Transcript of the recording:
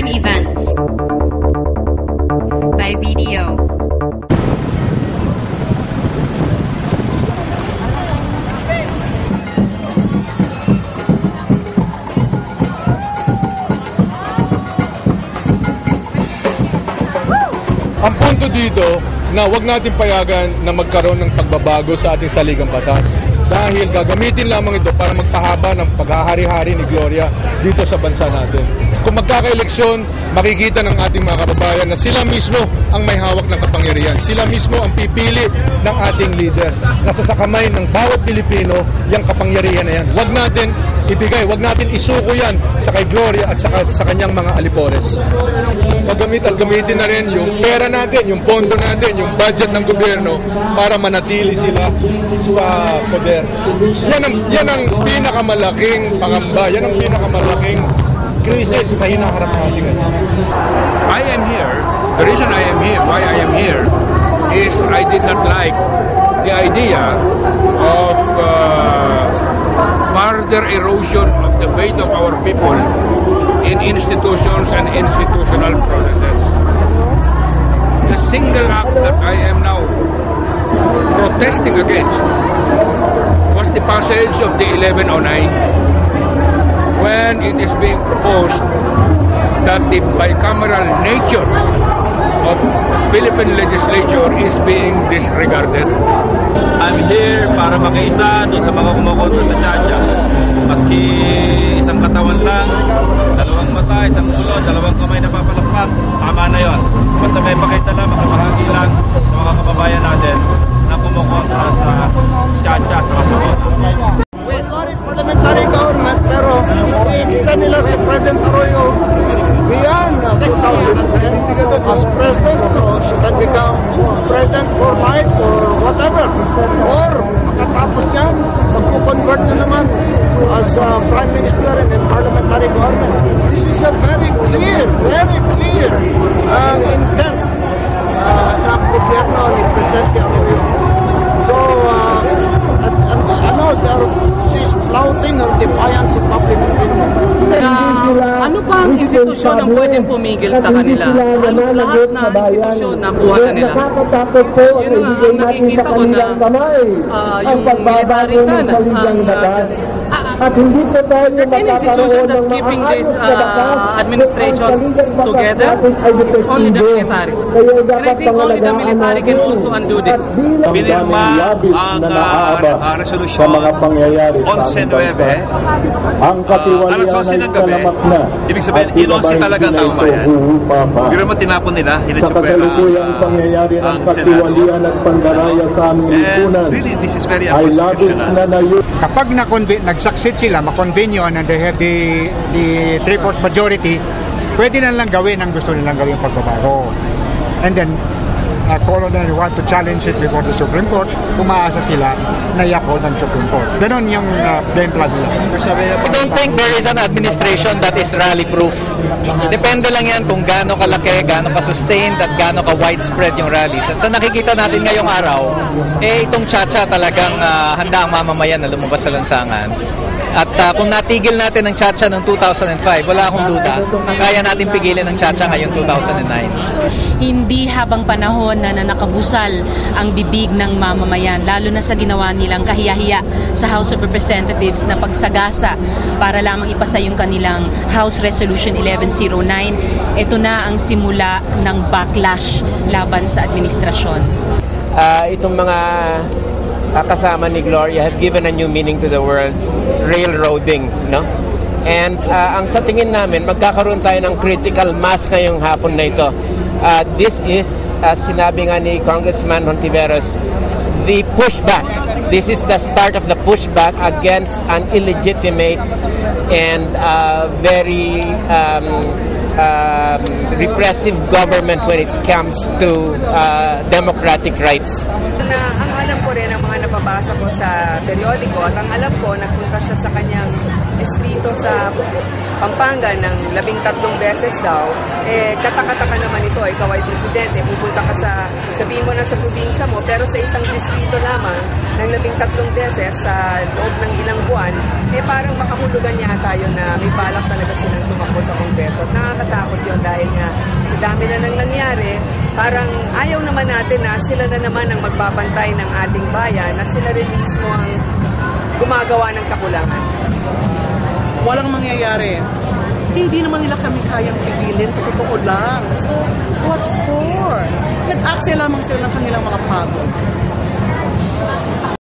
Current events by video. Ang punto dito na wag natin payagan na magkaroon ng pagbabago sa ating saligang batas dahil gagamitin lamang ito para magpahaba ng paghahari-hari ni Gloria dito sa bansa natin. Kung magkakaeleksyon, makikita ng ating mga kababayan na sila mismo ang may hawak ng kapangyarihan. Sila mismo ang pipili ng ating leader. Nasa sa kamay ng bawat Pilipino yung kapangyarihan na yan. Wag natin ibigay, wag natin isuko yan sa kay Gloria at sa kanyang mga alipores. Gamitin na rin yung pera natin, yung pondo natin, yung budget ng gobyerno para manatili sila sa poder. Yan ang pinakamalaking pangamba, yan ang pinakamalaking krisis na hinaharap natin. I am here, the reason I am here, why I am here, is I did not like the idea of further erosion of the faith of our people in institutions and institutional processes. The single act that I am now protesting against was the passage of the 1109 when it is being proposed that the bicameral nature of Philippine legislature is being disregarded. I'm here para makiisa doon sa mga kumukontra sa Chacha. Maski isang katawan lang, dalawang mata, isang ulo, dalawang kamay na papalakpak, tama na yon. Basta may pakita lang, makabahagi lang sa mga kababayan natin na kumukontra sa Chacha, sa kasagot. Parliamentary government, pero i-extend nila si President Arroyo beyond 2010 as president, so she can become president for life or whatever, or makatapos niyan magko-convert na naman as prime minister in a parliamentary government. This is a very clear intent ng gobyerno ni Presidente Arroyo. So she's flouting her defiance of public opinion. Ano pa ang institusyon ang pwedeng pumigil sa kanila? Halos lahat na institusyon nakuha na nila. Yun ang nakikita ko na yung military sana at hindi po tayo institution that's keeping this administration together is only the military. And I think only the military can also undo this. Pinirma ang resolusyon 11-9 alas 11 ng gabi. Ibig sabihin, inonsi talaga ang taong bayan. Pero mo tinapon nila, hinatsukwera ang Senado. And really, this is very unconstitutional. Kapag nag-succeed sila, makonvene yun and they have the 3/4 majority, pwede na lang gawin ang gusto nilang gawin pagbabago. And then, kung they want to challenge it before the Supreme Court, umaasa sila na i-uphold ng Supreme Court. Ganon yung game plan nila. I don't think there is an administration that is rally-proof. Depende lang yan kung gaano kalaki, gaano ka-sustained, at gaano ka-widespread yung rallies. At sa nakikita natin ngayong araw, itong Chacha talagang handa ang mamamayan na lumabas sa lansangan. At kung natigil natin ang Chacha noong 2005, wala akong duda, kaya natin pigilin ang Chacha ngayong 2009. Hindi habang panahon na nakabusal ang bibig ng mamamayan, lalo na sa ginawa nilang kahiya-hiya sa House of Representatives na pagsagasa para lamang ipasa yung kanilang House Resolution 1109. Ito na ang simula ng backlash laban sa administrasyon. Itong mga kasama ni Gloria have given a new meaning to the word railroading, no? And ang sa tingin namin, magkakaroon tayo ng critical mass ngayong hapon na ito. This is, sinabi nga ni Congressman Hontiveros, the pushback. This is the start of the pushback against an illegitimate and very repressive government when it comes to democratic rights. Ang alam ko rin, ang mga napabasa ko sa periodiko, at ang alam ko, nagpunta siya sa kanyang distrito sa Pampanga ng 13 beses daw. Kataka-taka naman ito, ikaw ay presidente, pupunta ka sabihin mo na sa probinsya mo, pero sa isang distrito lamang ng 13 beses sa loob ng ilang buwan, parang makahulugan niya tayo na may balak talaga silang tumakbo sa peso. At nakakatakot yun dahil nga sa dami na nang nangyari, parang ayaw naman natin na sila na naman ang magbabantay ng ating bayan, na sila rin mismo ang gumagawa ng kakulangan. Walang mangyayari. Hindi naman nila kami kayang pigilin, sa totoo lang. So, what for? Nag-aksaya lamang sila ng kanilang mga pagod.